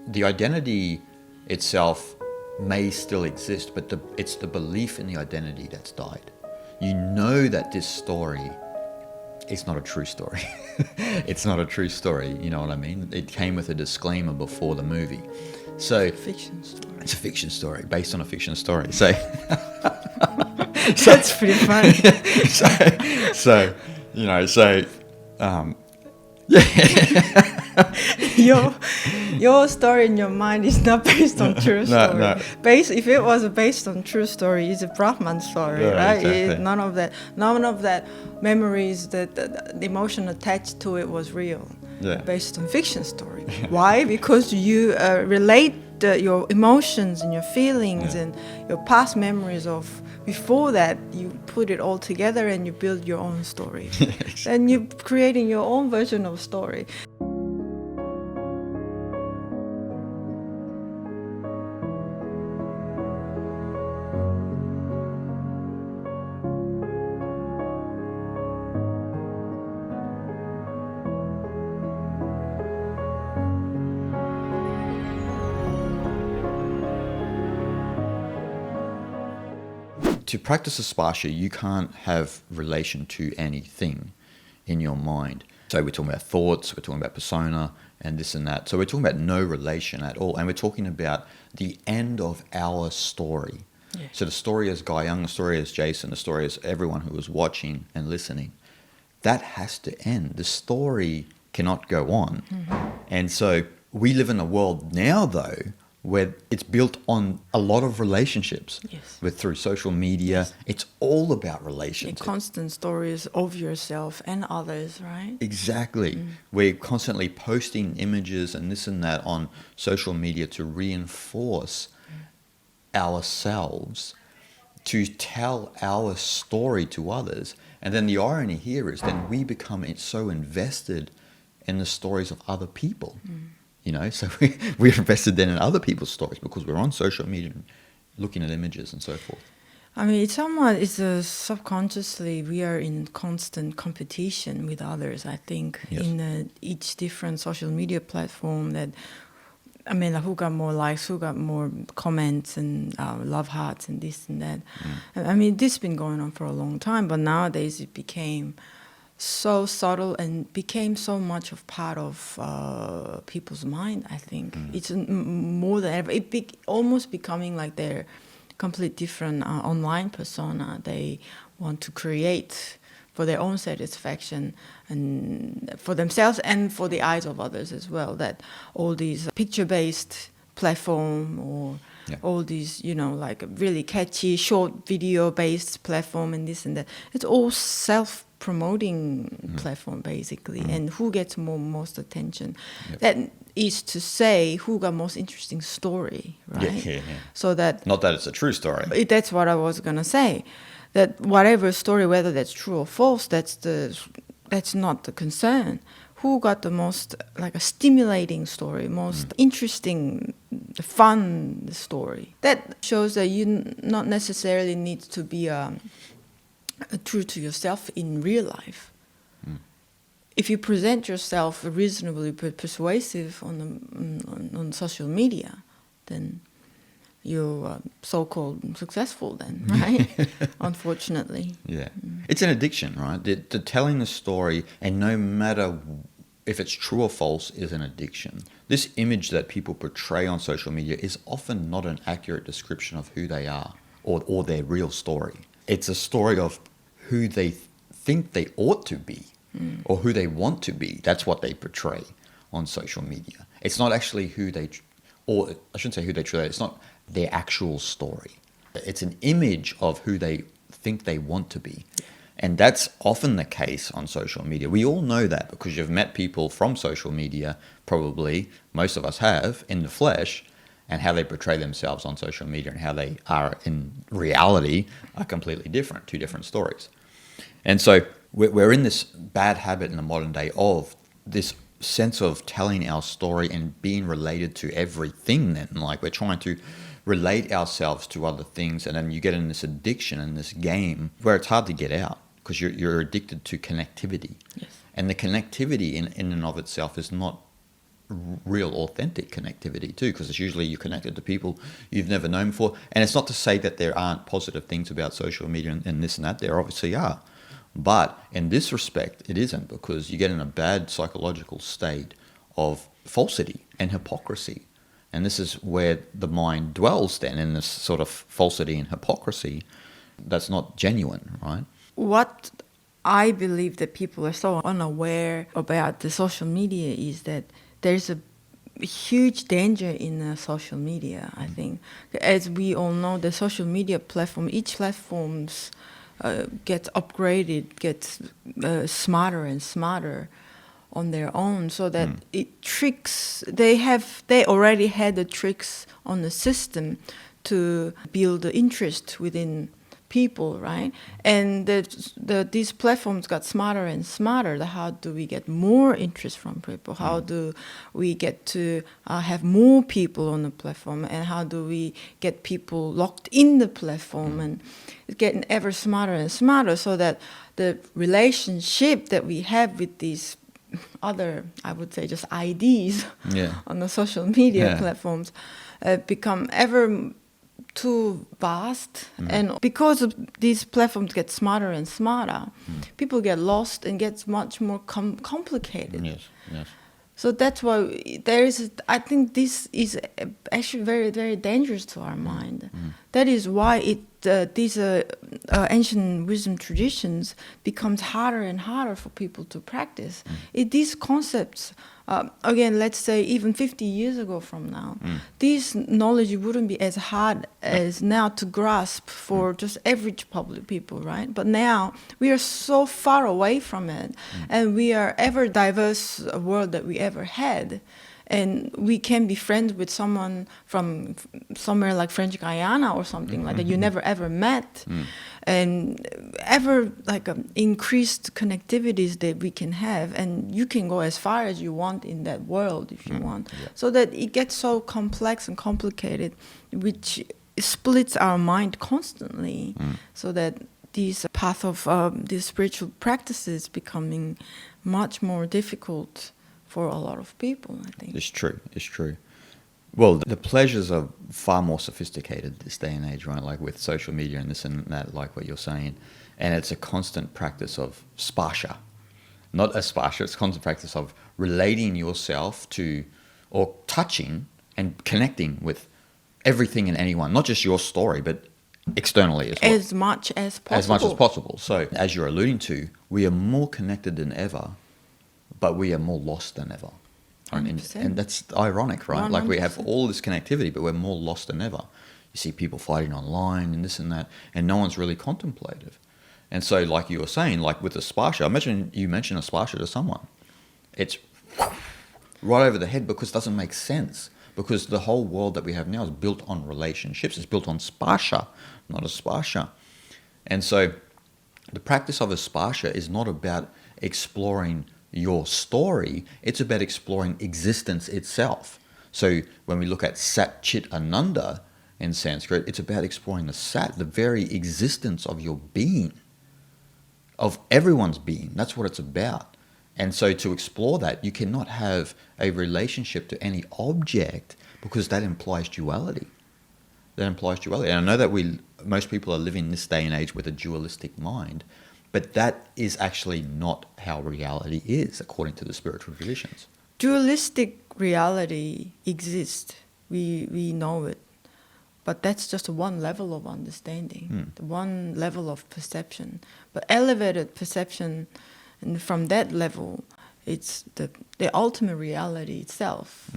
the identity itself may still exist, but it's the belief in the identity that's died. You know that this story is not a true story. It's not a true story, you know what I mean? It came with a disclaimer before the movie. So It's a fiction story. It's a fiction story, based on a fiction story. So That's pretty funny. Your story in your mind is not based on true story. No. If it was based on true story, it's a Brahman story, right? Exactly. None of that memories, that the emotion attached to it was real. Yeah. Based on fiction story. Why? Because you relate your emotions and your feelings and your past memories of before that. You put it all together and you build your own story. And you're creating your own version of story. To practice Aspasha, you can't have relation to anything in your mind. So we're talking about thoughts, we're talking about persona, and this and that. So we're talking about no relation at all. And we're talking about the end of our story. Yeah. So the story as Guy Young, the story as Jason, the story as everyone who was watching and listening, that has to end. The story cannot go on. Mm-hmm. And so we live in a world now, though, where it's built on a lot of relationships. Yes. Through social media. Yes. It's all about relationships. The constant stories of yourself and others, right? Exactly. We're constantly posting images and this and that on social media to reinforce ourselves, to tell our story to others. And then the irony here is then we become so invested in the stories of other people. You know, so we're invested then in other people's stories because we're on social media looking at images and so forth. I mean, it's subconsciously we are in constant competition with others, I think, in each different social media platform who got more likes, who got more comments and love hearts and this and that. I mean, this has been going on for a long time, but nowadays it became so subtle and became so much of part of people's mind, I think. It's more than ever. Almost becoming like their complete different online persona they want to create for their own satisfaction and for themselves and for the eyes of others as well. That all these picture-based platform or all these, like really catchy short video-based platform and this and that. It's all self-promoting platform basically, and who gets most attention. That is to say, who got most interesting story, right? Yeah. So that not that it's a true story. That's what I was gonna say. That whatever story, whether that's true or false, that's not the concern. Who got the most like a stimulating story, most interesting, fun story? That shows that you not necessarily need to be true to yourself in real life. If you present yourself reasonably persuasive on social media, then you're so-called successful then, right? Unfortunately. Yeah. It's an addiction, right? The telling the story, and no matter if it's true or false, is an addiction. This image that people portray on social media is often not an accurate description of who they are or their real story. It's a story of who they think they ought to be or who they want to be. That's what they portray on social media. It's not actually or I shouldn't say who they truly are. It's not their actual story. It's an image of who they think they want to be. And that's often the case on social media. We all know that because you've met people from social media, probably, most of us have, in the flesh, and how they portray themselves on social media and how they are in reality are completely different, two different stories. And so we're in this bad habit in the modern day of this sense of telling our story and being related to everything then. Like we're trying to relate ourselves to other things, and then you get in this addiction and this game where it's hard to get out because you're addicted to connectivity. Yes. And the connectivity in and of itself is not real authentic connectivity too, because it's usually you're connected to people you've never known before. And it's not to say that there aren't positive things about social media and this and that. There obviously are. But in this respect, it isn't, because you get in a bad psychological state of falsity and hypocrisy. And this is where the mind dwells then, in this sort of falsity and hypocrisy that's not genuine, right? What I believe that people are so unaware about the social media is that there's a huge danger in social media, I think. As we all know, the social media platform, each platform's gets upgraded, gets smarter and smarter on their own, so that it tricks. They already had the tricks on the system to build the interest within people, right? And these platforms got smarter and smarter. How do we get more interest from people? How do we get to have more people on the platform? And how do we get people locked in the platform? And it's getting ever smarter and smarter, so that the relationship that we have with these other, I would say, just IDs on the social media platforms become ever too vast. And because of these platforms get smarter and smarter, people get lost and gets much more complicated. Yes. So that's why I think this is actually very, very dangerous to our mind. That is why these ancient wisdom traditions becomes harder and harder for people to practice. These concepts, again, let's say even 50 years ago from now, this knowledge wouldn't be as hard as now to grasp for just average public people, right? But now we are so far away from it, and we are ever diverse world that we ever had. And we can be friends with someone from somewhere like French Guiana or something like that you never ever met. And ever like increased connectivities that we can have. And you can go as far as you want in that world if you want. So that it gets so complex and complicated, which splits our mind constantly. So that these path of these spiritual practices becoming much more difficult for a lot of people, I think. It's true. Well, the pleasures are far more sophisticated this day and age, right? Like with social media and this and that, like what you're saying. And it's a constant practice of sparsha. Not a sparsha, it's a constant practice of relating yourself to, or touching and connecting with everything and anyone. Not just your story, but externally as well. As much as possible. As much as possible. So, as you're alluding to, we are more connected than ever, but we are more lost than ever. And that's ironic, right? 100%. Like we have all this connectivity, but we're more lost than ever. You see people fighting online and this and that, and no one's really contemplative. And so, like you were saying, like with a sparsha, imagine you mention a sparsha to someone. It's right over the head because it doesn't make sense. Because the whole world that we have now is built on relationships. It's built on sparsha, not a sparsha. And so the practice of a sparsha is not about exploring your story, it's about exploring existence itself. So when we look at Sat Chit Ananda in Sanskrit, it's about exploring the Sat, the very existence of your being, of everyone's being. That's what it's about. And so to explore that, you cannot have a relationship to any object because that implies duality. And I know that most people are living this day and age with a dualistic mind, but that is actually not how reality is, according to the spiritual traditions. Dualistic reality exists. We know it. But that's just one level of understanding, one level of perception. But elevated perception, and from that level, it's the ultimate reality itself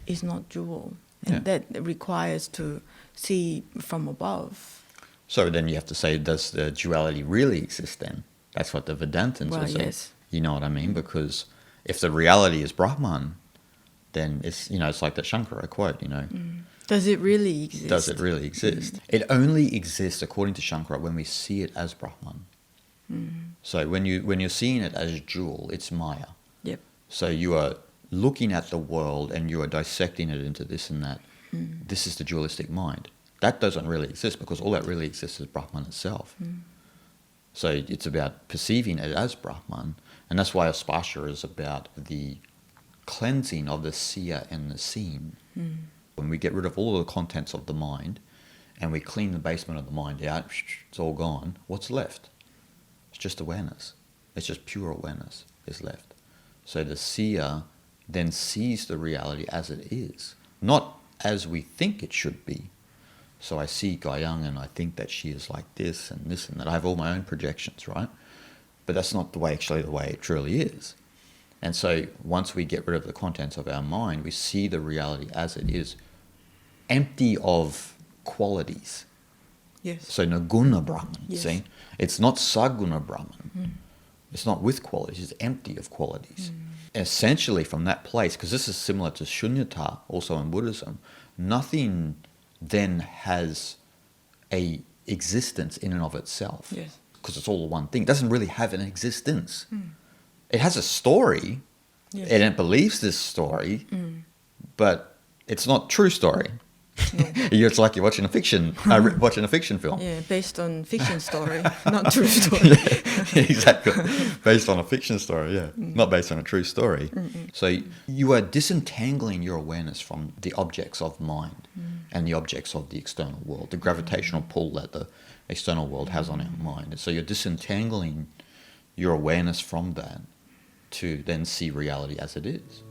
is not dual. And that requires to see from above. So then you have to say, does the duality really exist then? That's what the Vedantins will say. Yes. You know what I mean? Because if the reality is Brahman, then it's like that Shankara quote, Does it really exist? Does it really exist? It only exists, according to Shankara, when we see it as Brahman. So when you're seeing it as dual, it's Maya. Yep. So you are looking at the world and you are dissecting it into this and that. This is the dualistic mind. That doesn't really exist because all that really exists is Brahman itself. So it's about perceiving it as Brahman, and that's why a sparsha is about the cleansing of the seer and the seen. When we get rid of all of the contents of the mind and we clean the basement of the mind out, it's all gone, what's left? It's just awareness. It's just pure awareness is left. So the seer then sees the reality as it is, not as we think it should be. So I see Guyang and I think that she is like this and that. I have all my own projections, right? But that's not the way it truly is. And so once we get rid of the contents of our mind, we see the reality as it is, empty of qualities. Yes. So Naguna Brahman, Yes. see? It's not Saguna Brahman. It's not with qualities, it's empty of qualities. Essentially from that place, because this is similar to Shunyata, also in Buddhism, nothing then has a existence in and of itself. Yes. Because it's all one thing. It doesn't really have an existence. It has a story, Yes. and it believes this story, but it's not true story. It's like you're watching a fiction film. Yeah, based on fiction story, not true story. Exactly. Based on a fiction story, yeah. Not based on a true story. So you are disentangling your awareness from the objects of mind and the objects of the external world, the gravitational pull that the external world has on our mind. So you're disentangling your awareness from that to then see reality as it is.